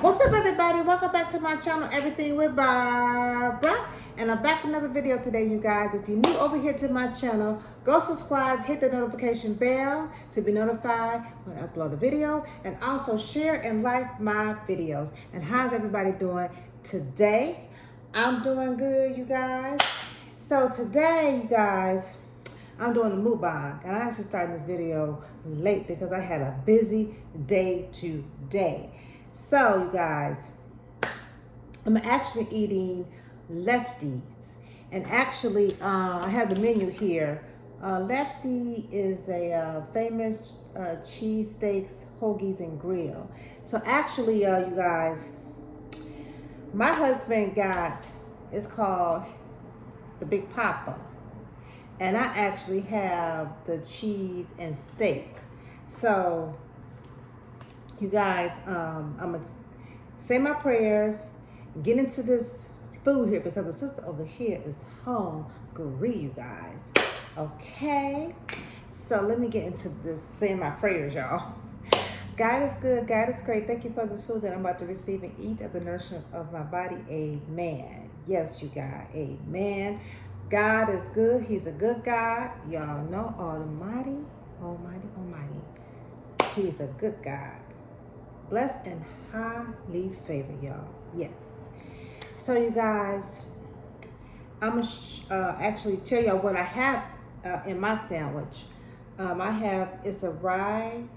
What's up, everybody? Welcome back to my channel, Everything with Barbara. And I'm back with another video today, you guys. If you're new over here to my channel, go subscribe, hit the notification bell to be notified when I upload a video. And also share and like my videos. And how's everybody doing today? I'm doing good, you guys. So today, you guys, I'm doing a mukbang. And I actually started this video late because I had a busy day today. So, you guys, I'm actually eating Lefty's. And actually, I have the menu here. Lefty is a famous cheesesteaks, hoagies, and grill. So actually, you guys, my husband got, it's called the Big Papa. And I actually have the cheese and steak. So, you guys, I'm going to say my prayers, get into this food here because the sister over here is hungry, you guys. Okay? So let me get into this, saying my prayers, y'all. God is good. God is great. Thank you for this food that I'm about to receive and eat of the nourishment of my body. Amen. Yes, you guys. Amen. God is good. He's a good God. Y'all know Almighty, Almighty, Almighty. He's a good God. Blessed and highly favored, y'all. Yes. So, you guys, I'm going to actually tell y'all what I have in my sandwich. I have, it's a rib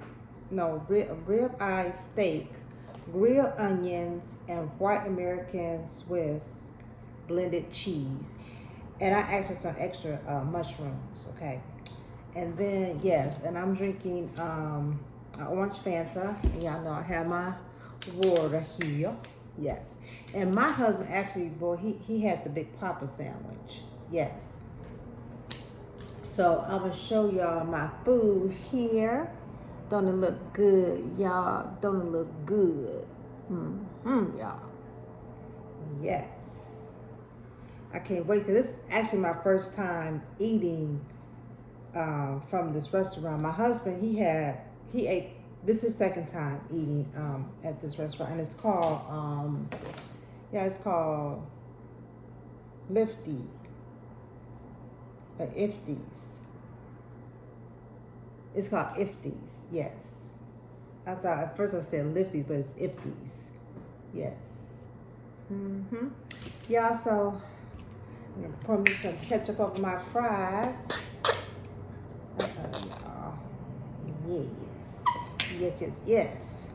eye steak, grilled onions, and white American Swiss blended cheese. And I asked for some extra mushrooms, okay? And then, yes, and I'm drinking orange Fanta, and y'all know I have my water here. Yes, and my husband actually, boy, he had the Big Papa sandwich. Yes. So I'm gonna show y'all my food here. Don't it look good, y'all? Don't it look good? Y'all. Yes. I can't wait because this is actually my first time eating from this restaurant. My husband, he ate, this is his second time eating at this restaurant, and it's called it's called Lefty, Ifties. It's called Ifties. Yes, I thought at first I said Lifties, but it's Ifties. Yes. Yeah. So I'm gonna pour me some ketchup over my fries. Yes. Yes.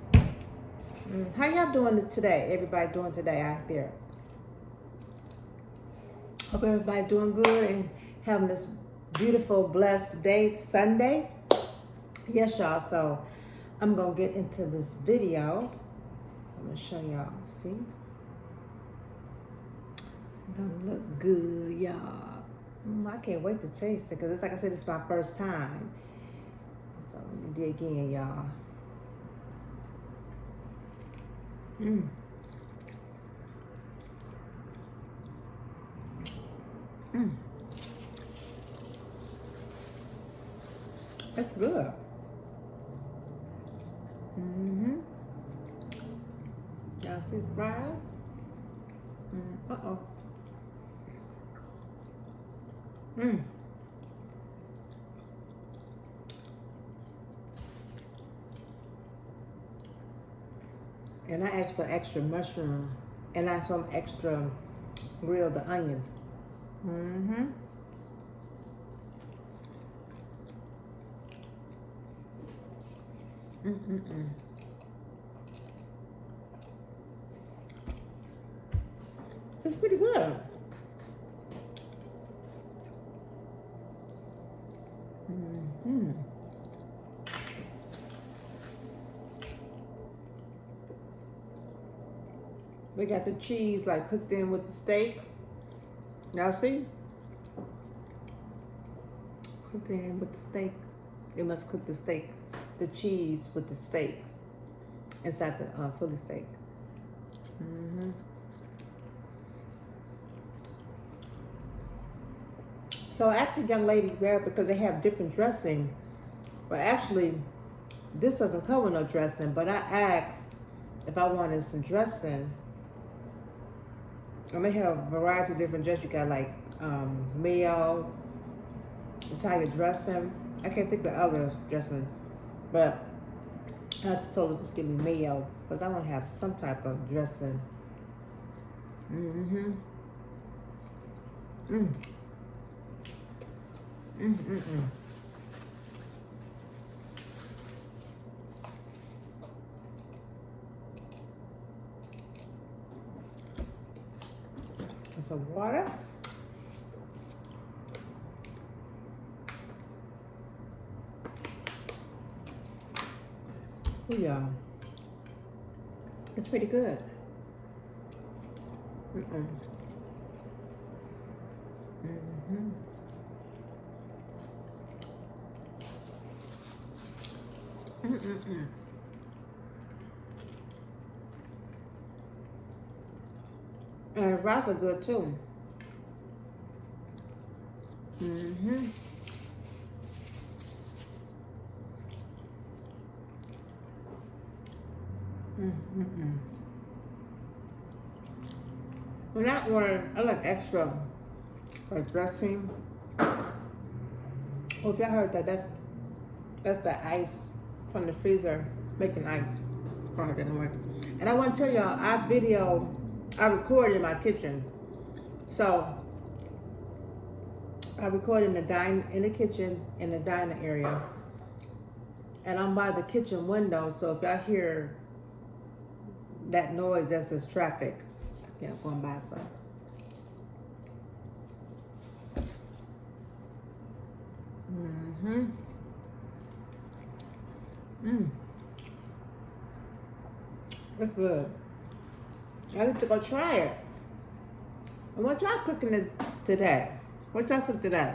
How y'all doing today? Everybody doing today out there? Hope everybody doing good and having this beautiful, blessed day, Sunday. Yes, y'all. So I'm gonna get into this video. I'm gonna show y'all. See? Don't look good, y'all. I can't wait to taste it because it's like I said, it's my first time. So let me dig in, y'all. That's good. Y'all see the fries? Uh-oh. And I asked for extra mushroom, and I some extra grilled the onions. It's pretty good. They got the cheese like cooked in with the steak. Y'all see? Cooked in with the steak. They must cook the steak, the cheese with the steak inside the Philly steak. So I asked a young lady there because they have different dressing, but actually this doesn't come with no dressing. But I asked if I wanted some dressing, I may have a variety of different dressing. You got like mayo, Italian dressing. I can't think of the other dressing, but I just told her to just give me mayo because I want to have some type of dressing. Mm-hmm. Mm. Mm-mm-mm. Some water. Oh, yeah. It's pretty good. Mm-mm. Mm-hmm. Mm-mm-mm. And rice are good too. Mm-hmm. Mm-mm-mm. When I order, I like extra like dressing. Oh, if y'all heard that, that's the ice from the freezer making ice. Oh, that didn't work. And I want to tell y'all, I recorded in my kitchen. So I recorded in the kitchen in the dining area, and I'm by the kitchen window. So if y'all hear that noise, that's just traffic. Yeah, going by. So. Mm-hmm. That's good. I need to go try it. And what y'all cooking today? What y'all cook today?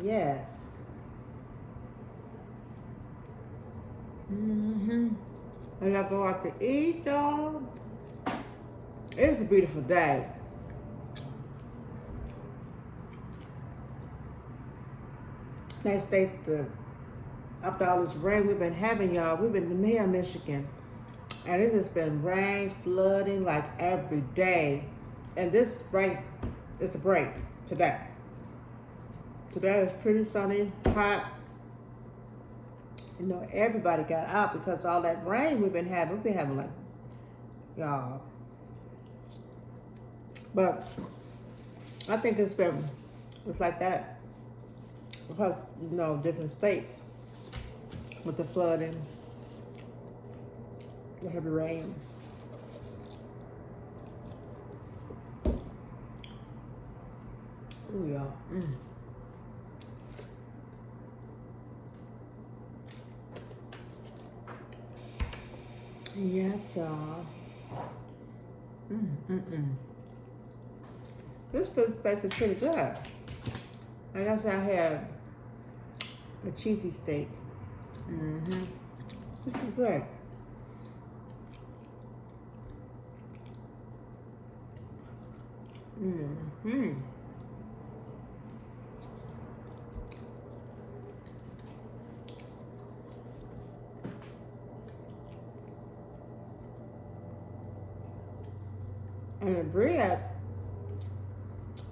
Yes. Mm-hmm. And y'all go out to eat, y'all. It's a beautiful day. Nice day after all this rain we've been having, y'all. We've been here in Michigan. And it has been rain, flooding like every day. And this break, it's a break today. Today is pretty sunny, hot. You know, everybody got out because all that rain we've been having. We've been having like, y'all. But I think it's like that because, you know, different states with the flooding, the heavy rain. Ooh, y'all. Yes, y'all. This food steak is pretty good. Like I said, I had a cheesy steak. This is good. And the bread,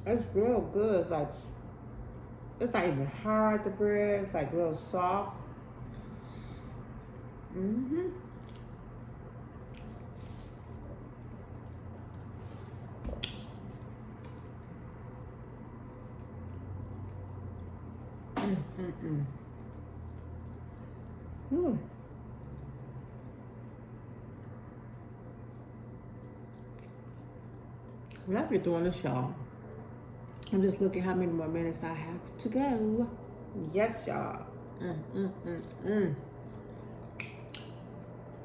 it's real good. It's not even hard, the bread. It's like real soft. Well, I'll be doing this, y'all. I'm just looking how many more minutes I have to go. Yes, y'all.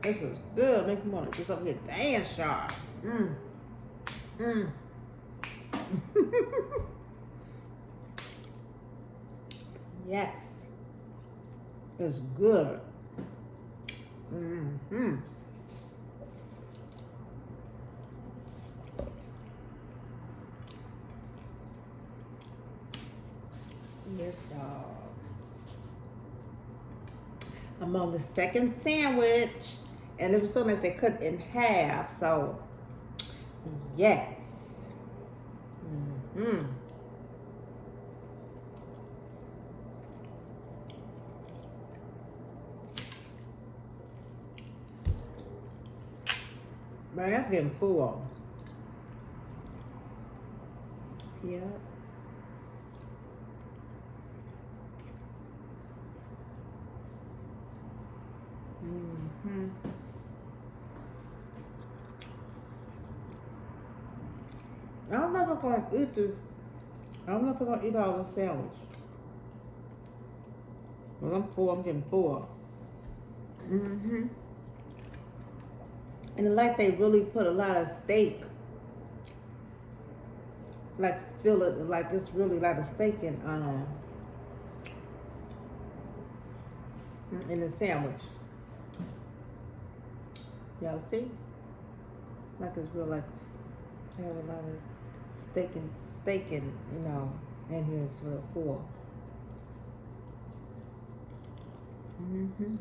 This is good. Make me want to just up here dance, y'all. Yes. It's good. Yes, y'all. I'm on the second sandwich, and it was so nice they cut it in half. So, yes. Mm-hmm. Man, I'm getting full. Yeah. Mm-hmm. I don't know if I'm gonna eat this. I don't know if I'm gonna eat all the sandwich. But I'm full. I'm getting full. Mm-hmm. And like they really put a lot of steak, like feel it like it's really a lot of steak in the sandwich. Y'all see? Like it's real like they have a lot of steak and in here it's real full. Mm-hmm.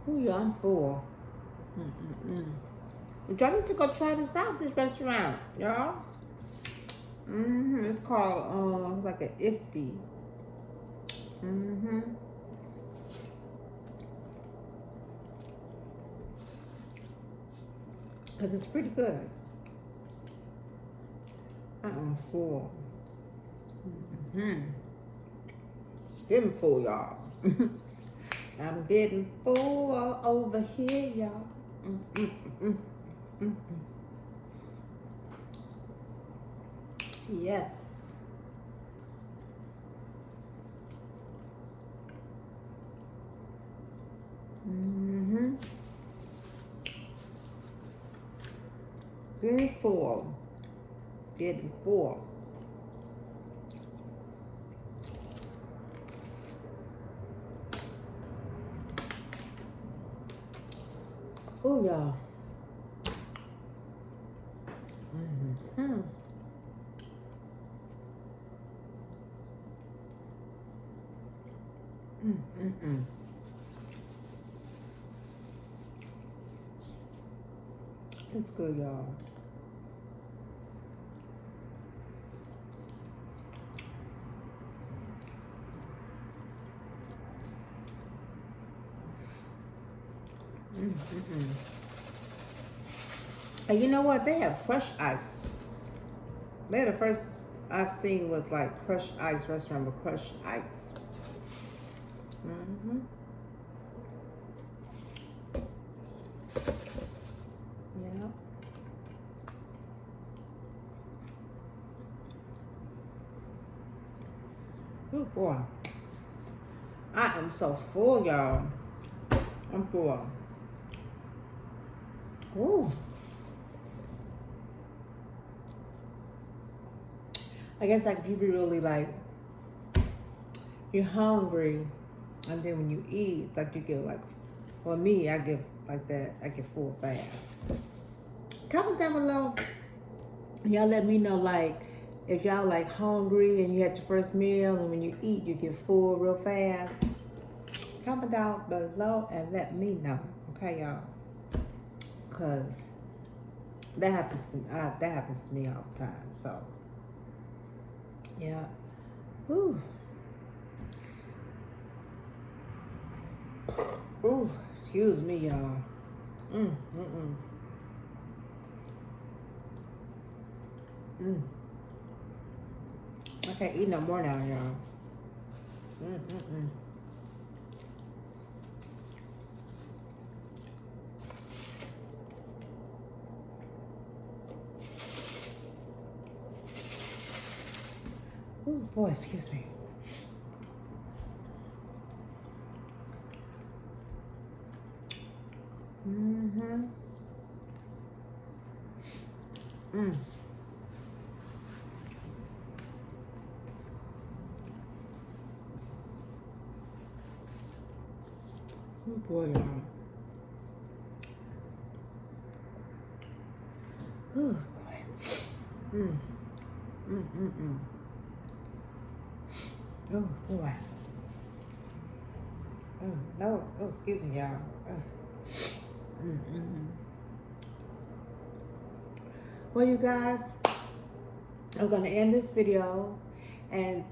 Ooh, yeah, I'm full. Mm-mm-mm. Y'all need to go try this out, this restaurant, y'all. Mm-hmm. It's called like a Lefty. Mm-hmm. Cause it's pretty good. I'm full. Mm-hmm. Getting full, y'all. I'm getting full over here, y'all. Mm-mm-mm-mm-mm. Yes. Mm-hmm. Getting full. Getting full. Oh, y'all. Mm-hmm. Mm-mm-mm. It's good, y'all. Mm-mm-mm. And you know what? They have crushed ice. They're the first I've seen with like crushed ice restaurant with crushed ice. Mm-hmm. Yeah. Good boy. I am so full, y'all. I'm full. Ooh. I guess like if you be really like you're hungry, and then when you eat, it's like you get like. For me, I get like that. I get full fast. Comment down below. Y'all let me know like if y'all like hungry and you had your first meal and when you eat you get full real fast. Comment down below and let me know, okay, y'all? Cause that happens to me all the time. So yeah. Ooh. Ooh. Excuse me, y'all. Mm. I can't eat no more now, y'all. Mm. Ooh, boy, excuse me. Mm-hmm. Oh boy, y'all. Mm. Mm, mm, mm. Oh, boy. Oh, no. Oh, excuse me, y'all. Mm, mm, mm. Well, you guys, I'm going to end this video. And